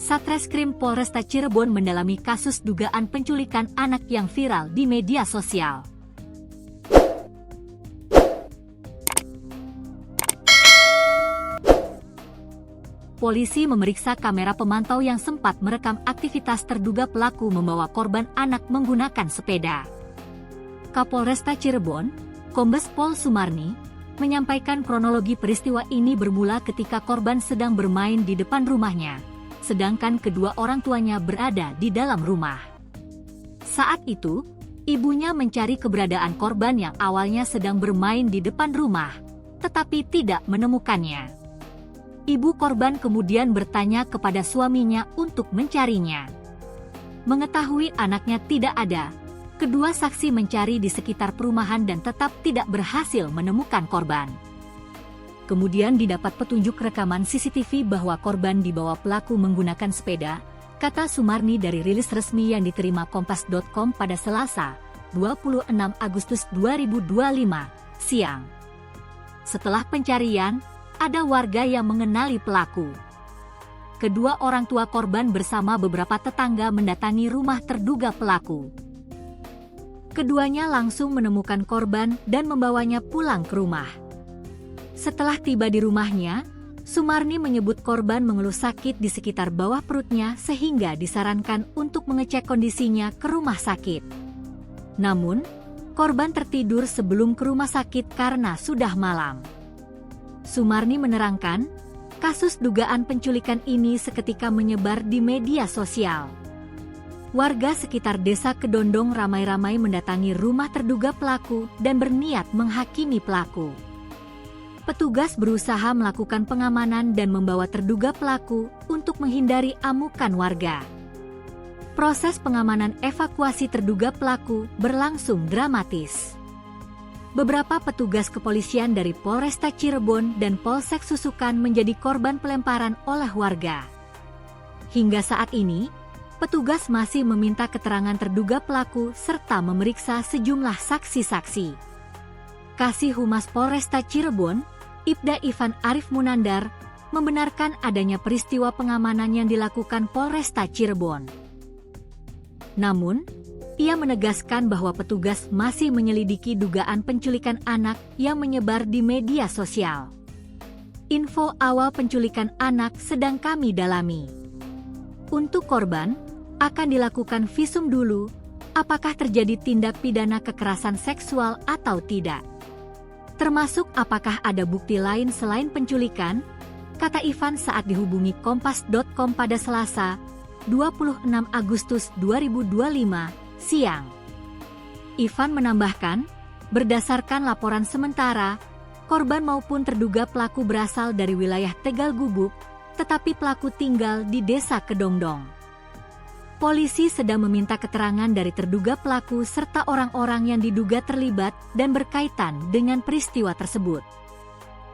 Satreskrim Polresta Cirebon mendalami kasus dugaan penculikan anak yang viral di media sosial. Polisi memeriksa kamera pemantau yang sempat merekam aktivitas terduga pelaku membawa korban anak menggunakan sepeda. Kapolresta Cirebon, Kombes Pol Sumarni, menyampaikan kronologi peristiwa ini bermula ketika korban sedang bermain di depan rumahnya, sedangkan kedua orang tuanya berada di dalam rumah. Saat itu, ibunya mencari keberadaan korban yang awalnya sedang bermain di depan rumah, tetapi tidak menemukannya. Ibu korban kemudian bertanya kepada suaminya untuk mencarinya. Mengetahui anaknya tidak ada, kedua saksi mencari di sekitar perumahan dan tetap tidak berhasil menemukan korban. Kemudian didapat petunjuk rekaman CCTV bahwa korban dibawa pelaku menggunakan sepeda, kata Sumarni dari rilis resmi yang diterima Kompas.com pada Selasa, 26 Agustus 2025, siang. Setelah pencarian, ada warga yang mengenali pelaku. Kedua orang tua korban bersama beberapa tetangga mendatangi rumah terduga pelaku. Keduanya langsung menemukan korban dan membawanya pulang ke rumah. Setelah tiba di rumahnya, Sumarni menyebut korban mengeluh sakit di sekitar bawah perutnya sehingga disarankan untuk mengecek kondisinya ke rumah sakit. Namun, korban tertidur sebelum ke rumah sakit karena sudah malam. Sumarni menerangkan, kasus dugaan penculikan ini seketika menyebar di media sosial. Warga sekitar desa Kedondong ramai-ramai mendatangi rumah terduga pelaku dan berniat menghakimi pelaku. Petugas berusaha melakukan pengamanan dan membawa terduga pelaku untuk menghindari amukan warga. Proses pengamanan evakuasi terduga pelaku berlangsung dramatis. Beberapa petugas kepolisian dari Polresta Cirebon dan Polsek Susukan menjadi korban pelemparan oleh warga. Hingga saat ini, petugas masih meminta keterangan terduga pelaku serta memeriksa sejumlah saksi-saksi. Kasih Humas Polresta Cirebon, Ibda Ivan Arif Munandar, membenarkan adanya peristiwa pengamanan yang dilakukan Polresta Cirebon. Namun, ia menegaskan bahwa petugas masih menyelidiki dugaan penculikan anak yang menyebar di media sosial. Info awal penculikan anak sedang kami dalami. Untuk korban, akan dilakukan visum dulu, apakah terjadi tindak pidana kekerasan seksual atau tidak. Termasuk apakah ada bukti lain selain penculikan, kata Ivan saat dihubungi Kompas.com pada Selasa, 26 Agustus 2025, siang. Ivan menambahkan, berdasarkan laporan sementara, korban maupun terduga pelaku berasal dari wilayah Tegal Gubuk, tetapi pelaku tinggal di desa Kedondong. Polisi sedang meminta keterangan dari terduga pelaku serta orang-orang yang diduga terlibat dan berkaitan dengan peristiwa tersebut.